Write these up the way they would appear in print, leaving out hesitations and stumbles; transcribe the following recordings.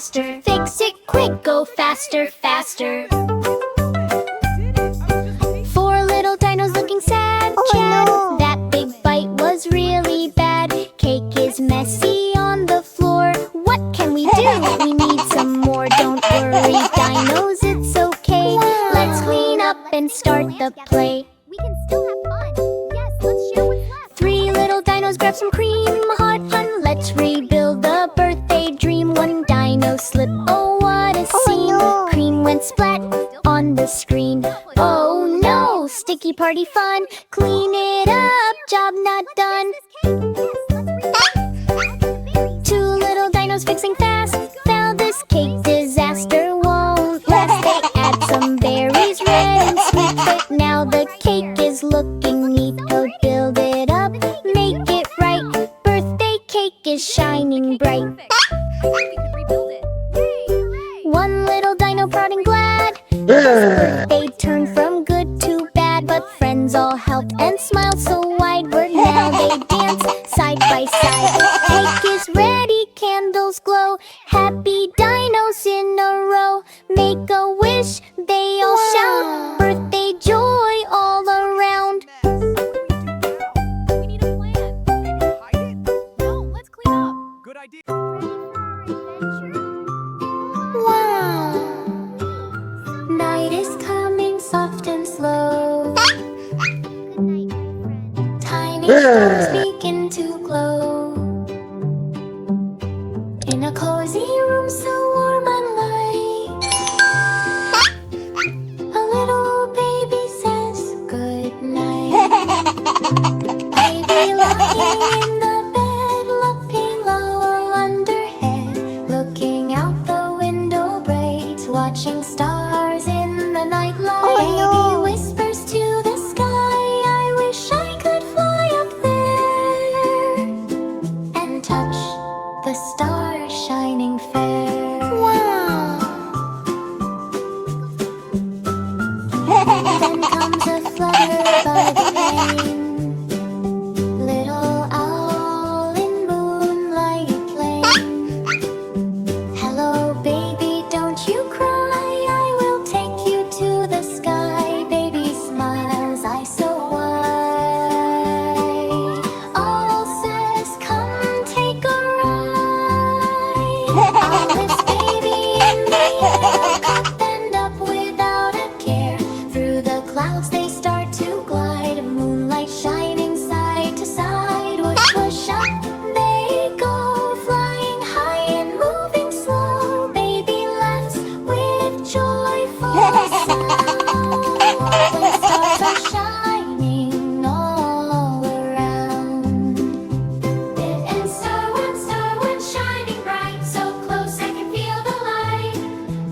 faster. Fix it quick, go faster, faster. Four little dinos looking sad, Chad. That big bite was really bad. Cake is messy on the floor. What can we do? We need some more. Don't worry, dinos, it's okay. Let's clean up and start the play. We can still have fun. Yes, let's share what's left. Three little dinos grab some cream. Hot fun, let's rebuild the birthday dream. One dino slip, oh what a scene. Cream went splat on the screen. Oh no, sticky party fun. Clean it up, job not done. Two little dinos fixing fast. Found this cake disaster won't last. They add some berries, red and sweet, but now the cake is looking neat. Oh, build it up, make it right. Birthday cake is shining bright. We could rebuild it. Yay! One little dino prodding glad. His birthday turned from good to bad, but friends all helped and smiled so wide. Word now they dance side by side. Cake is ready, candles glow. Happy dinos in a row. Make a wish, they all shout. Birthday joy all around. We need a plan. Maybe hide it? No, let's clean up. Good idea. Ready for our adventure? Wow! Night is coming soft and slow. Good night, my friend. Tiny stars begin to glow. In a cozy room so warm and light, a little baby says good night. Baby lying in the bed, looking low underhead, looking out the window bright, watching stars in the night light. Baby whispers to the sky, I wish I could fly up there and touch the stars shining fair. Wow! Then comes a flutter by the pane, little owl in moonlight playing. Hello baby, don't you cry, I will take you to the sky. Baby smiles, eyes so wide. Owl says, come take a ride. I'll lift baby in the air, up and up without a care. Through the clouds they start to glide, moonlight shining side to side. Push, push up, they go, flying high and moving slow. Baby laughs with joyful sound. When stars are shining all around. And star one shining bright, so close I can feel the light.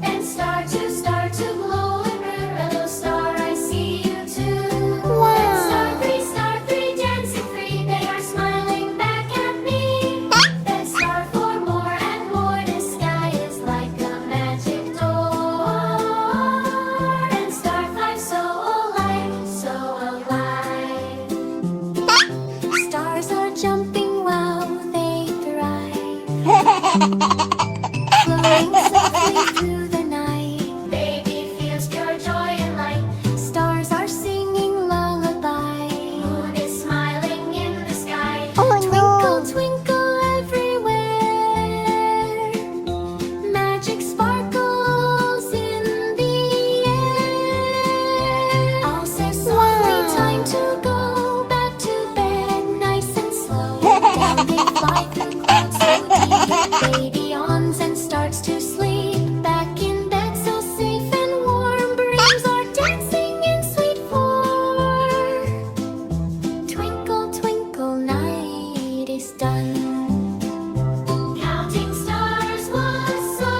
Then star two glow and blur. Hello star, I see you too. Wow! Then star three dancing free, they are smiling back at me. Then star four more and more, the sky is like a magic door. And star five so alive, so alive. Stars are jumping, wow, they thrive. Flying softly through the night, baby feels pure joy and light. Stars are singing lullaby. Moon is smiling in the sky. Twinkle, twinkle everywhere. Magic sparkles in the air. Owl says softly, time to go back to bed, nice and slow. Down they fly through clouds so deep. Baby yawns and starts to sleep. Back in bed so safe and warm. Breeze are dancing in sweet form. Twinkle, twinkle, night is done. Counting stars was so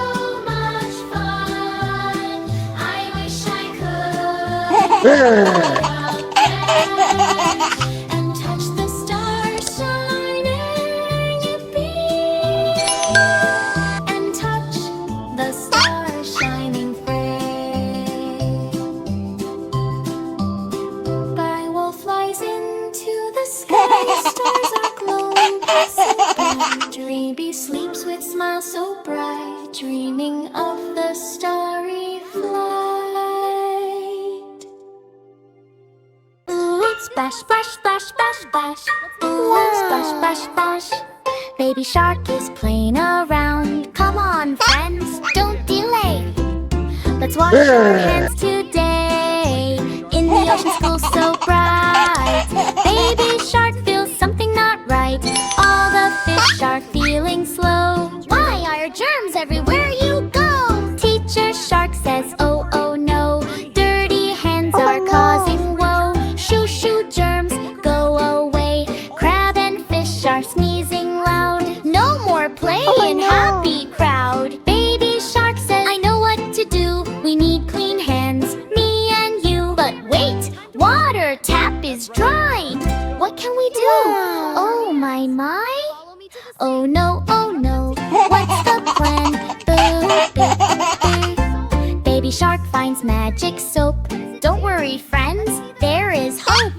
much fun. I wish I could out there and touch the stars shining, yippee, and touch the stars shining fair. By wolf flies into the sky, stars are glowing past the sky. Dreamy sleeps with smiles so bright. Dream a starry flight. Ooh, splash, splash, splash, splash, splash. Ooh, splash, splash, splash. Baby shark is playing around. Come on, friends, don't delay. Let's wash our hands today in the ocean school so bright. Baby shark feels something not right. All the fish are feeling slow. Why are germs everywhere you go? Teacher shark says, oh, oh no. Dirty hands are causing woe. Shoo, shoo, germs, go away. Crab and fish are sneezing loud. No more playing, happy crowd. Baby shark says, I know what to do. We need clean hands, me and you. But wait, water tap is dry. What can we do? Oh my, my. Follow me to the Oh no, what's the plan? Boo, boo, boo. Baby shark finds magic soap. Don't worry, friends, there is hope.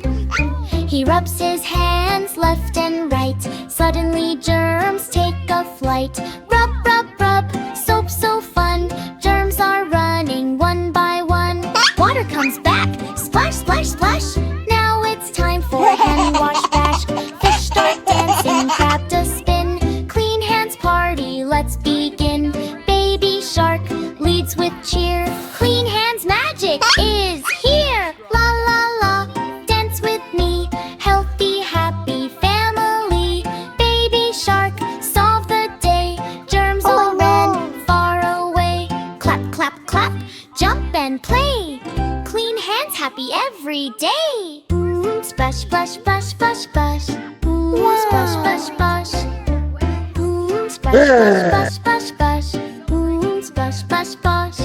He rubs his hands left and right. Suddenly germs take a flight. Rub, rub, rub, soap so fun. Germs are running one by one. Water comes back, splash, splash, splash. Now it's time for hand wash bash. Fish start dancing, crab to spin. Clean hands party, let's begin. Baby shark leads with cheer. Clean hands magic is here. La la la, dance with me. Healthy, happy family. Baby shark solve the day. Germs all ran far away. Clap, clap, clap, jump and play. Clean hands happy every day. Boom, splash, splash, splash, splash, splash. Boom, splash, splash, splash. Boom, splash, splash, splash, splash, splash. Boom, splash, splash, splash.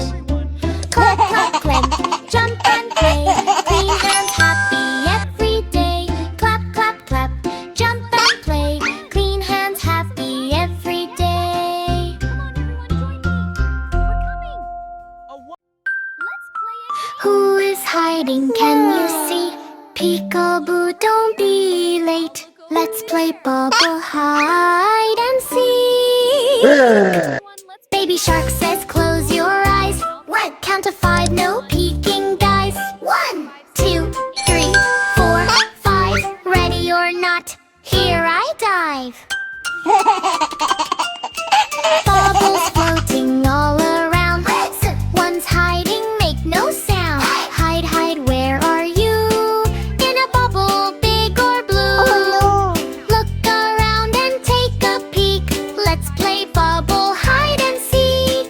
Clap, clap, clap, jump and play. Clean hands happy every day. Clap, clap, clap, jump and play. Clean hands happy every day. Who is hiding, can you see? Peekaboo, don't be late. Let's play bubble hide and seek. Baby shark says close your eyes. One, count to 5, no peeking guys. 1, 2, 3, 4, 5. Ready or not, here I dive. Bubbles floating all around. One's hiding, make no sound. Hide, hide, where are you? In a bubble, big or blue. Look around and take a peek. Let's play bubble hide and seek.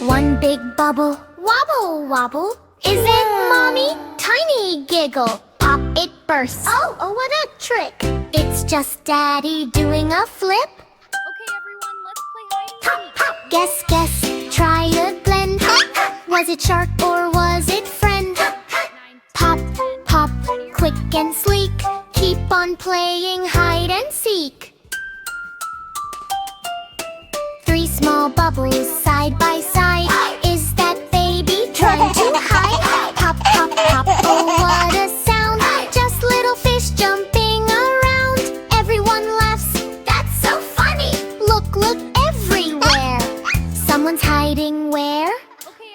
One big bubble, wobble, wobble. Is it mommy? Tiny giggle. Pop, it bursts. Oh, what a trick. It's just daddy doing a flip. Okay, everyone, let's play hide and seek. Guess, guess, try a blend. Was it shark or was it friend? Pop, pop, quick and sleek. Keep on playing hide and seek. 3 small bubbles side by side. Is that baby trying to hide? Pop, pop, pop, oh what a sound. Just little fish jumping around. Everyone laughs, that's so funny. Look, look everywhere. Someone's hiding where?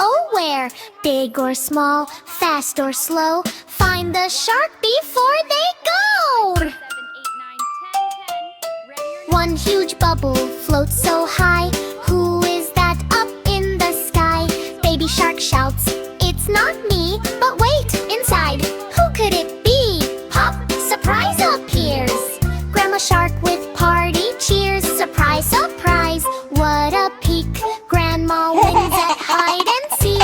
Oh, where? Big or small, fast or slow. Find the shark before they go. 7, 8, 9, 10, 10. Ready or not? One huge bubble floats so high. Who is that up in the sky? Baby shark shouts, it's not me. But wait, inside, who could it be? Pop, surprise appears. Grandma shark with party cheers. Surprise, surprise, what a peek. Grandma wins at hide and seek.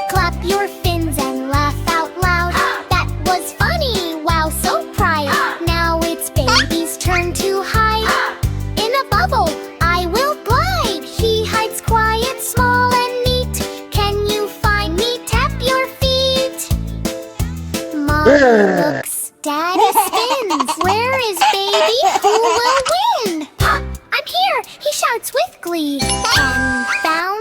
Clap your fins and laugh out loud. That was funny, wow, so proud. Now it's baby's turn to hide. In a bubble, I will glide. He hides quiet, small and neat. Can you find me? Tap your feet. Mommy looks, daddy spins. Where is baby? Who will win? Pop, I'm here, he shouts with glee. And found